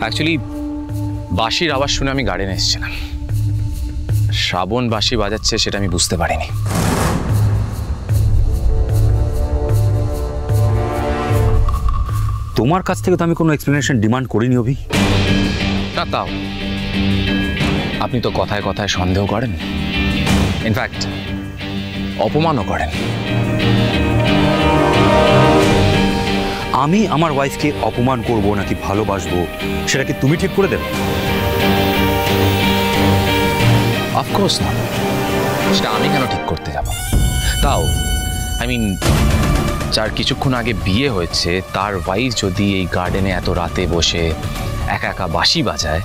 Actually বাঁশির আওয়াজ শুনে আমি গার্ডেনে এসেছিলাম। শ্রাবণ বাঁশি বাজাচ্ছে সেটা আমি বুঝতে পারিনি। তোমার কাছ থেকে তো আমি কোনো এক্সপ্লেনেশন ডিমান্ড করিনি অভি। না, তাও আপনি তো কথায় কথায় সন্দেহ করেন, ইনফ্যাক্ট অপমানও করেন। আমি আমার ওয়াইফকে অপমান করব নাকি ভালোবাসবো সেটা কি তুমি ঠিক করে দেবে? অফকোর্স না, সেটা আমি কেন ঠিক করতে যাব? তাও আই মিন, যার কিছুক্ষণ আগে বিয়ে হয়েছে তার ওয়াইফ যদি এই গার্ডেনে এত রাতে বসে একা একা বাঁশি বাজায়,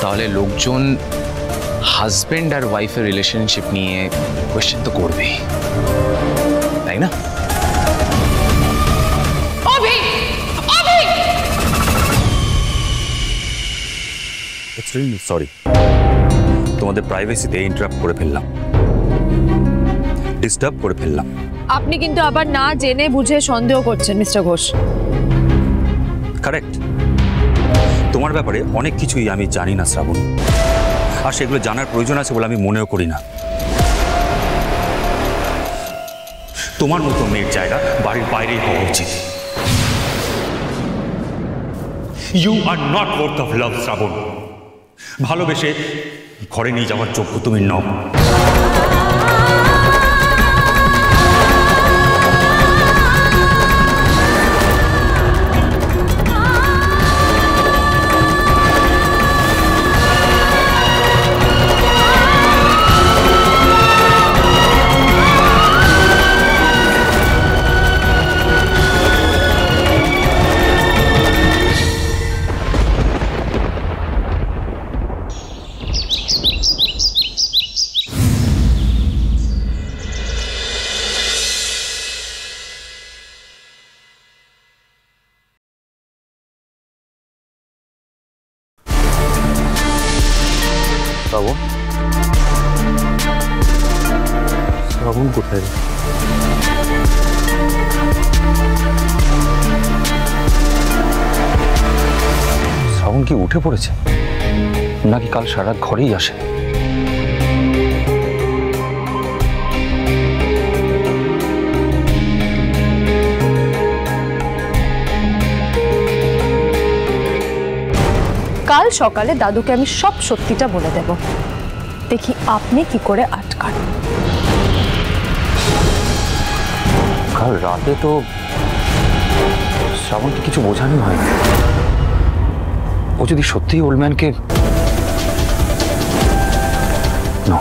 তাহলে লোকজন হাজব্যান্ড আর ওয়াইফের রিলেশনশিপ নিয়ে কোয়েশ্চেন তো করবেই, তাই না? এক্সট্রিমলি সরি, তোমাদের প্রাইভেসিতে ইন্টারাপ্ট করে ফেললাম, ডিস্টার্ব করে ফেললাম। আপনি কিন্তু আবার না জেনে বুঝে সন্দেহ করছেন মিস্টার ঘোষ। কারেক্ট, তোমার ব্যাপারে অনেক কিছুই আমি জানি না শ্রাবণ, আর সেগুলো জানার প্রয়োজন আছে বলে আমি মনেও করি না। তোমার মতো মেয়ের জায়গা বাড়ির বাইরেই হওয়া উচিত। You are not worth of love Shrabon. ভালোবেসে ঘরে নিয়ে যাওয়ার যোগ্য তুমি নও। শ্রাবণ, শ্রাবণ কোথায়? শ্রাবণ কি উঠে পড়েছে নাকি কাল সারা ঘরেই আসে? কাল সকালে দাদুকে আমি সব সত্যিটা বলে দেব, দেখি আপনি কি করে আটকান। কাল রাতে তো শ্রাবণকে কিছু বোঝানো হয়নি। ও যদি সত্যিই ওল্ড ম্যানকে না,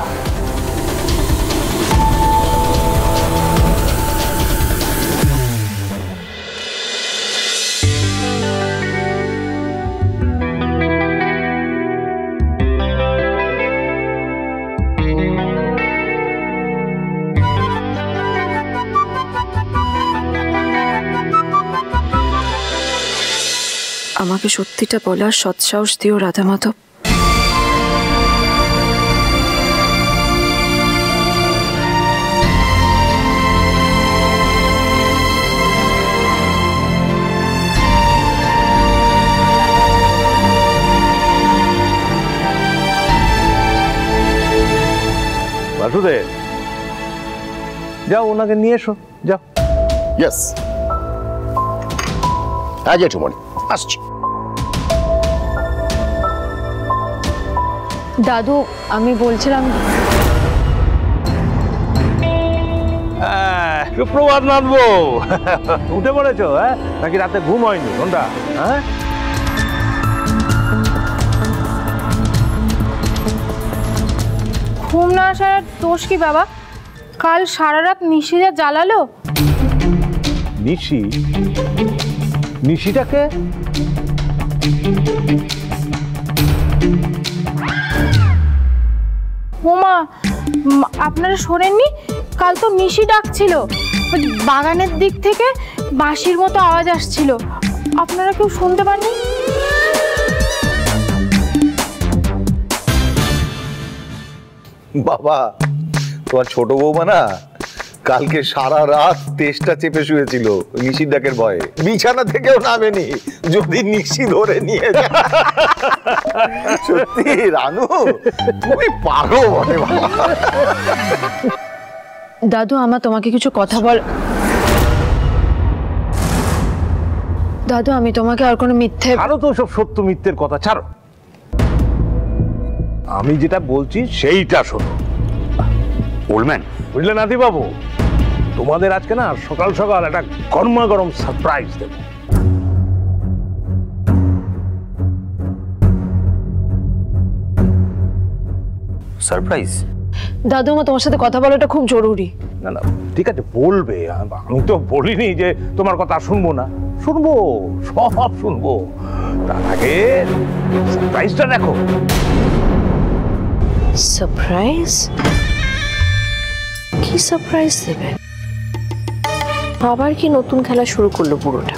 আমাকে সত্যিটা বলার সৎসাহস দিও রাধা মাধব। বাসুদেব, যাও ওনাকে নিয়ে এসো, যাও। ইয়েস, আজ জেঠুমণি আসছি। দাদু, আমি বলছিলাম সুপ্রভাত নাথবো, উঠে পড়েছো? হ্যাঁ, নাকি রাতে ঘুম হয়নি কোনটা? হ্যাঁ, ঘুম না আসার দোষ কি বাবা? কাল সারা রাত নিশিরা জ্বালালো। নিশি? নিশিটাকে? ওমা, আপনারা শোনেননি? কাল তো নিশি ডাকছিল, বাগানের দিক থেকে বাঁশির মতো আওয়াজ আসছিল। আপনারা কেউ শুনতে পাননি? বাবা, তোমার ছোট বৌমা না কালকে সারা রাত তেষ্টা চেপে শুয়েছিল নিশির ডাকের ভয়ে, বিছানা থেকেও নামেনি যদি নিশি ধরে নিয়ে যায়। সত্যি রানু তুমি পারো বলে বাবা। দাদু আমার তোমাকে কিছু কথা বল। দাদু আমি তোমাকে আর কোনো মিথ্যে ছাড়ো তো সব সত্য মিথ্যের কথা, ছাড়ো। আমি যেটা বলছি সেইটা শোনো। ওল্ডম্যান, বুঝলে নাতি বাবু, তোমাদের আজকে না সকাল সকাল একটা গরমা গরম সারপ্রাইজ দেব। সারপ্রাইজ? দাদু আমার তোমার সাথে কথা বলাটা খুব জরুরি। না না ঠিক আছে বলবে, আমি তো বলিনি যে তোমার কথা শুনবো না, শুনবো, সব শুনবো। তার আগে সারপ্রাইজটা দেখো। সারপ্রাইজ? কি সারপ্রাইজ দেবে? আবার কি নতুন খেলা শুরু করলো পুরোটা?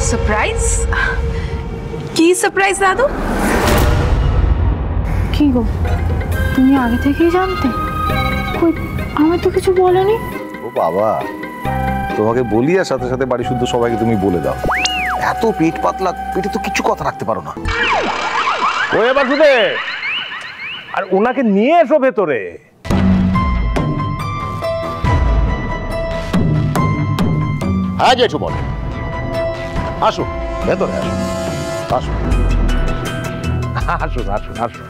সারপ্রাইজ? কি সারপ্রাইজ দাদু? কি গো, তুমি আগে থেকেই জানতে? কই, আমায় তো কিছু বলেনি। ও বাবা, তোমাকে বলি আর সাথে সাথে বাড়ি শুদ্ধ সবাইকে তুমি বলে দাও। এত পেট পাতলা, পেটে তো কিছু কথা রাখতে পারো না। ও এবার শুধু আর ওনাকে নিয়ে এসো ভেতরে। হ্যাঁ জেঠুমনি, আসো ভেতরে আসো, আসো আসুন আসুন আসুন,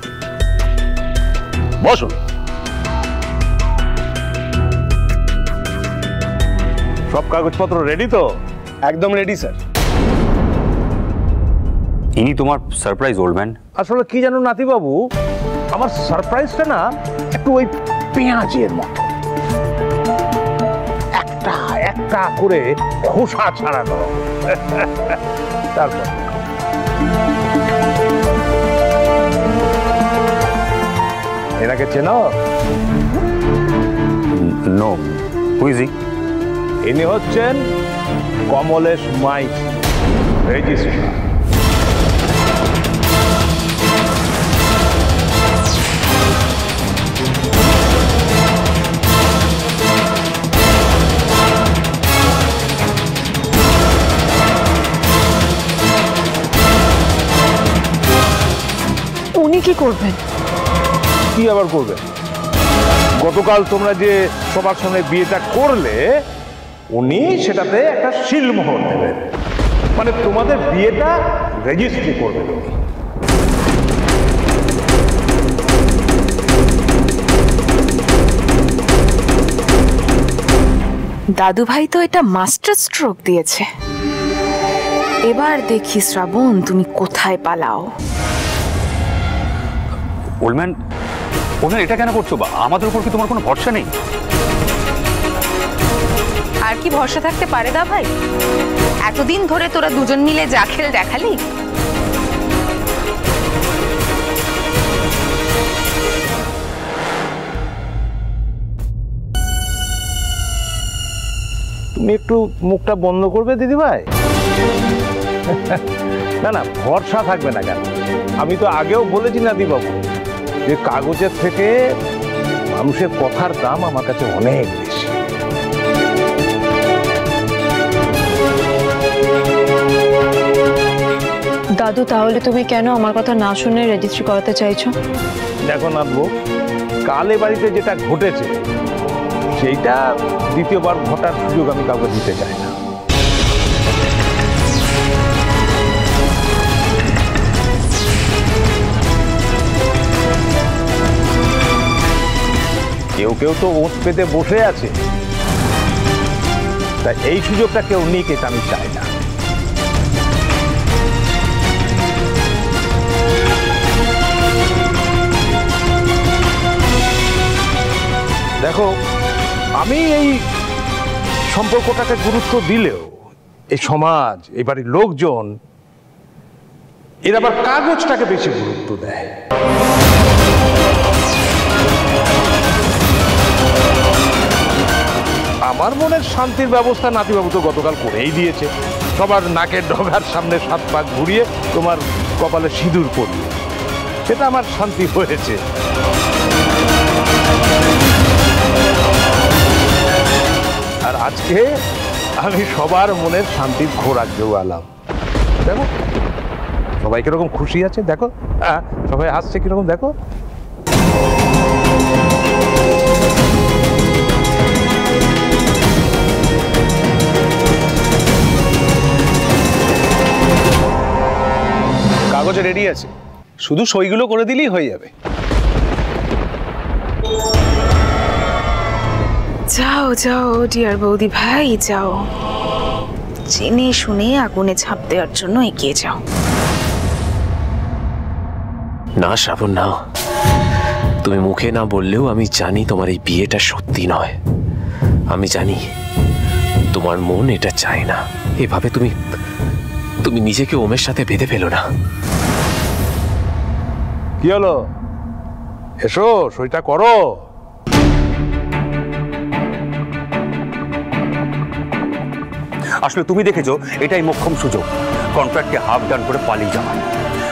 বসুন। সব কাগজপত্র রেডি তো? একদম রেডি স্যার। ইনি তোমার সারপ্রাইজ ওল্ডম্যান? আসলে কি জানো নাতিবাবু, আমার সারপ্রাইজটা না একটু ওই পেঁয়াজের মতো, একটা একটা করে খোসা ছাড়ানো। তারপর এনাকে চেনো? No, wheezy? ইনি হচ্ছেন কমলেশ মাইক, রেজিস্ট্রার। উনি কি করবেন? কি আবার করবে? গতকাল তোমরা যে সবার সঙ্গে বিয়েটা করলে, উনি সেটাতে একটা সিলমোহর দেবেন, মানে তোমাদের বিয়েটা রেজিস্ট্রি করবেন উনি। দাদু ভাই তো এটা মাস্টার স্ট্রোক দিয়েছে। এবার দেখি শ্রাবণ তুমি কোথায় পালাও। ওল্ডম্যান, ওল্ডম্যান এটা কেন করছো? আমাদের উপর কি তোমার কোনো ভরসা নেই? আর কি ভরসা থাকতে পারে দা ভাই? এতদিন ধরে তোরা দুজন মিলে যা খেল দেখালি। তুমি একটু মুখটা বন্ধ করবে দিদিভাই? না না, ভরসা থাকবে না কেন? আমি তো আগেও বলেছি না দিবাবু যে কাগজের থেকে মানুষের কথার দাম আমার কাছে অনেক বেশি। দাদু তাহলে তুমি কেন আমার কথা না শুনে রেজিস্ট্রি করাতে চাইছো? দেখো নাথবো, কালে বাড়িতে যেটা ঘটেছে সেইটা দ্বিতীয়বার ঘটার সুযোগ আমি কাউকে দিতে চাই না। কেউ কেউ তো ওঁত পেতে বসে আছে, তাই এই সুযোগটা কেউ নিক, এটা আমি চাই না। দেখো, আমি এই সম্পর্কটাকে গুরুত্ব দিলেও এই সমাজ, এই বাড়ির লোকজন এর আবার কাগজটাকে বেশি গুরুত্ব দেয়। আমার মনের শান্তির ব্যবস্থা নাতিবাবু তো গতকাল করেই দিয়েছে। সবার নাকের ডগার সামনে 7 পাক ঘুরিয়ে তোমার কপালে সিঁদুর পড়ল, সেটা আমার শান্তি হয়েছে। আর আজকে আমি সবার মনের শান্তির খোরাক জোগালাম। দেখো সবাই কিরকম খুশি আছে, দেখো হ্যাঁ সবাই হাসছে কিরকম, দেখো। কাগজে রেডি আছে, শুধু সইগুলো করে দিলেই হয়ে যাবে। যাও যাও ডিয়ার বৌদি ভাই, যাও, জেনে শুনে আগুনে ঝাঁপ দেওয়ার জন্য এগিয়ে যাও। না শ্রাবণ না, তুমি মুখে না বললেও আমি জানি তোমার এই বিয়েটা সত্যি নয়। আমি জানি তোমার মন এটা চায় না। এভাবে তুমি তুমি নিজেকে ওমের সাথে বেঁধে ফেলো না। কি হলো, এসো সইটা করো। আসলে তুমি দেখেছো এটাই মোক্ষম সুযোগ কন্ট্রাক্টকে হাফ ডান করে পালিয়ে যাওয়া।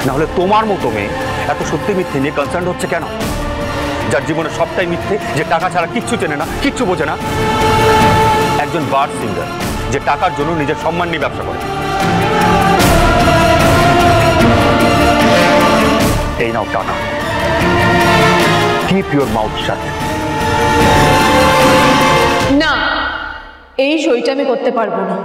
না হলে তোমার মতো মেয়ে এত সত্যি মিথ্যে নিয়ে কনসার্ন হচ্ছে কেন? যার জীবনে সবটাই মিথ্যে, যে টাকা ছাড়া কিচ্ছু চেনে না, কিচ্ছু বোঝে না। একজন বার সিঙ্গার যে টাকার জন্য নিজের সম্মান নিয়ে ব্যবসা করে। এই নাও টাকা, কিপ ইউর মাউথ শাট। না, এই সইটা আমি করতে পারবো না।